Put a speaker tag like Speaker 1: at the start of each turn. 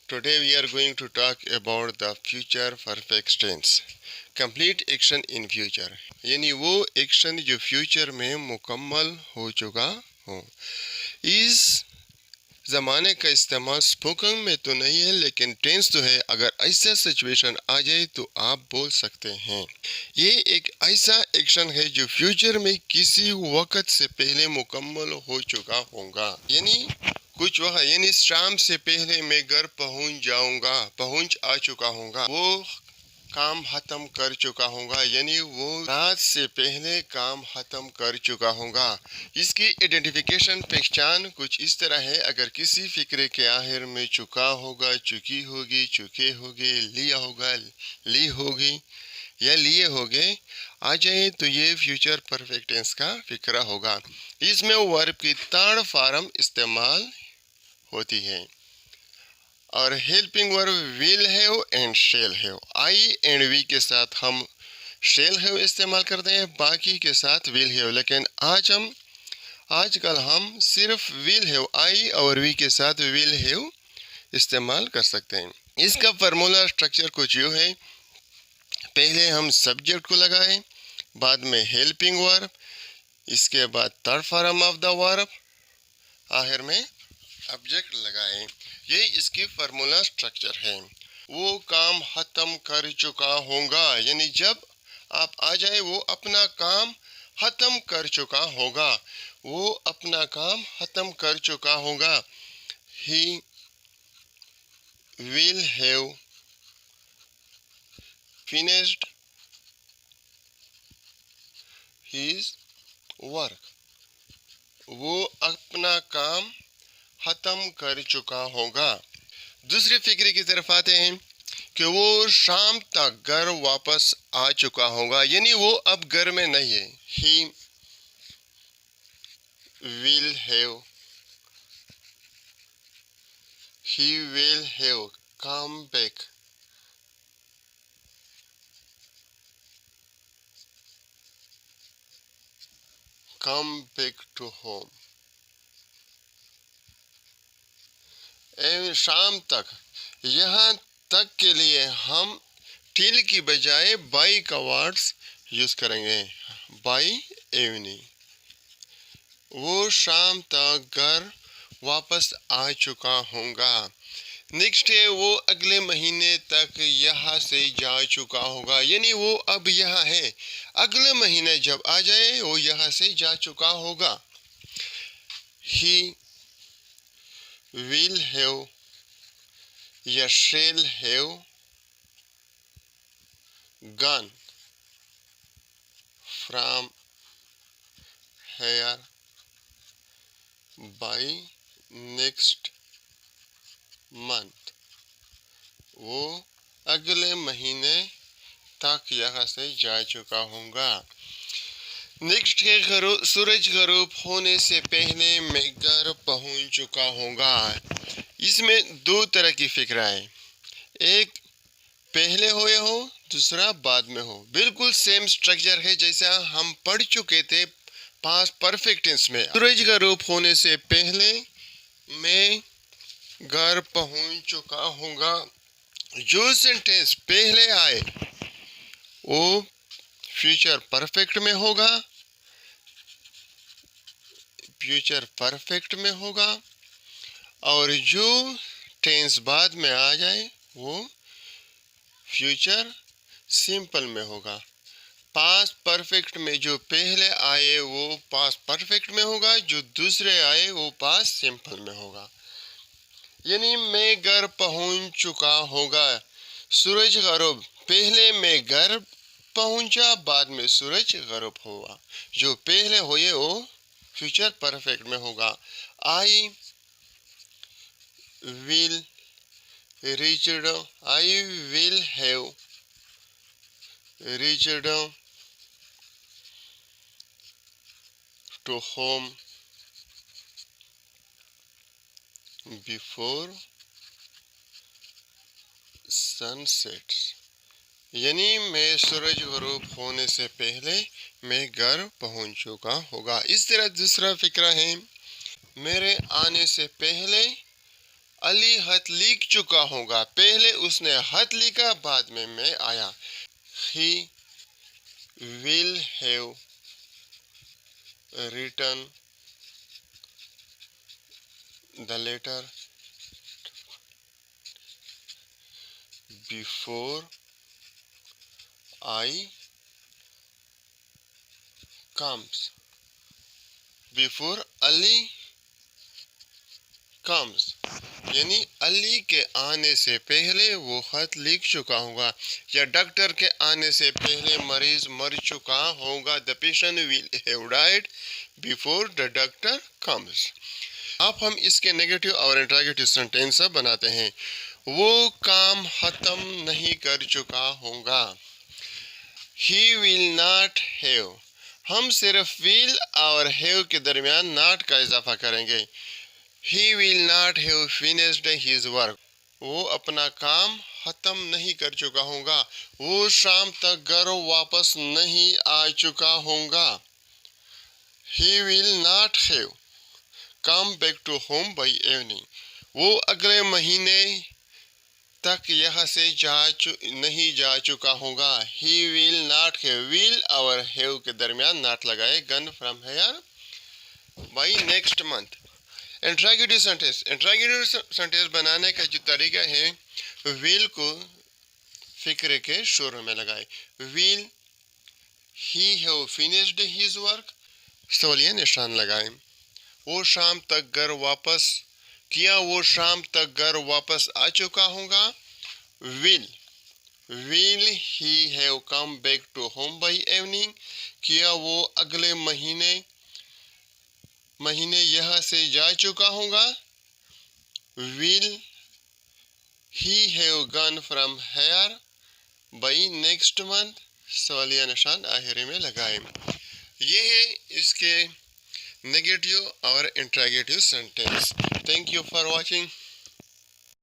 Speaker 1: Today we are going to talk about the future perfect tense. Complete action in future. यानी वो action जो future में मुकम्मल हो चुका हो. इस ज़माने का इस्तेमाल स्पोकन में तो नहीं है, लेकिन टेंस तो है. अगर ऐसा सिचुएशन आ जाए तो आप बोल सकते हैं. ये एक ऐसा एक्शन है जो फ्यूचर में किसी वक्त से पहले मुकम्मल हो चुका होगा. यानी कुछ वह यानी शाम से पहले मैं घर पहुंच आ चुका होगा. वो काम खत्म कर चुका होगा, यानी वो रात से पहले काम खत्म कर चुका होगा. इसकी आइडेंटिफिकेशन पहचान कुछ इस तरह है. अगर किसी फिक्रे के आखिर में चुका होगा, चुकी होगी, चुके होगे, लिया होगा, ली होगी या लिए होगे आ जाए तो ये फ्यूचर परफेक्ट टेंस का फिक्रा होगा. इसमें वर्ब की थर्ड फॉर्म इस्तेमाल होती है और helping verb will have and shall have. I and we के साथ हम शेल हैव इस्तेमाल करते हैं, बाकी के साथ विल हैव. लेकिन आजकल हम सिर्फ विल हैव, आई और वी के साथ विल हैव इस्तेमाल कर सकते हैं. इसका फार्मूला स्ट्रक्चर कुछ यूँ है. पहले हम सब्जेक्ट को लगाएं, बाद में हेल्पिंग वर्ब, इसके बाद third form of the verb, आखिर में ऑब्जेक्ट लगाएं. ये इसकी फार्मूला स्ट्रक्चर है. वो काम खत्म कर चुका होगा, यानी जब आप आ जाए वो अपना काम खत्म कर चुका होगा. वो अपना काम खत्म कर चुका होगा. He will have finished his work. वो अपना काम खत्म कर चुका होगा. दूसरे फिक्रे की तरफ आते हैं कि वो शाम तक घर वापस आ चुका होगा, यानी वो अब घर में नहीं है. He will have come back to home. शाम तक, यहाँ तक के लिए हम टिल की बजाय बाई का वर्ड्स यूज करेंगे. By evening. वो शाम तक घर वापस आ चुका होगा. नेक्स्ट है वो अगले महीने तक यहाँ से जा चुका होगा, यानी वो अब यहाँ है. अगले महीने जब आ जाए वो यहाँ से जा चुका होगा. He will have या shall have gone from here by next month. वो अगले महीने तक यहाँ से जा चुका होगा. नेक्स्ट है सूरज गरूब होने से पहले मैं घर पहुंच चुका होगा. इसमें दो तरह की फिक्र है. एक पहले हुए हो, दूसरा बाद में हो. बिल्कुल सेम स्ट्रक्चर है जैसा हम पढ़ चुके थे पास्ट परफेक्ट टेंस में. सूरज गरूब होने से पहले मैं घर पहुंच चुका होगा. जो सेंटेंस पहले आए वो फ्यूचर परफेक्ट में होगा, और जो टेंस बाद में आ जाए वो फ्यूचर सिंपल में होगा. पास्ट परफेक्ट में जो पहले आए वो पास्ट परफेक्ट में होगा, जो दूसरे आए वो पास्ट सिंपल में होगा. यानी मैं घर पहुंच चुका होगा. सूरज गरूब, पहले मैं घर पहुंचा, बाद में सूरज गरूब हुआ. जो पहले हुए वो फ्यूचर परफेक्ट में होगा. I will have reached to home before sunset. यानी मैं सूरज गरूब होने से पहले मैं घर पहुंच चुका होगा. इस तरह दूसरा फिक्रा है मेरे आने से पहले अली खत लिख चुका होगा, पहले उसने खत लिखा, बाद में मैं आया। He will have written the letter before I comes. Before Ali comes, यानी अली के आने से पहले वो खत लिख चुका होगा, या डॉक्टर के आने से पहले मरीज मर चुका होगा। The patient will have died before the doctor comes. अब हम इसके नेगेटिव और इंट्रोगेटिव सेंटेंस बनाते हैं। वो काम खत्म नहीं कर चुका होगा। He will not have, हम सिर्फ will और have के दरमियान not का इजाफा करेंगे। He will not have finished his work, वो अपना काम खत्म नहीं कर चुका होगा, वो शाम तक घर वापस नहीं आ चुका होगा। He will not have come back to home by evening, वो अगले महीने तक यहाँ से नहीं जा चुका होगा। He will not have, will और have के दरमियान not लगाए। Gone from here by next month। Interrogative sentence बनाने का जो तरीका है, will को फिक्र के शुरू में लगाए। Will he have finished his work, सवालिया निशान लगाए। वो शाम तक घर वापस, क्या वो शाम तक घर वापस आ चुका होगा। will he have come back to home by evening, क्या वो अगले महीने यहाँ से जा चुका होगा। will he have gone from here by next month, सवालिया निशान आखिरी में लगाए। ये है इसके नेगेटिव और interrogative sentence. Thank you for watching.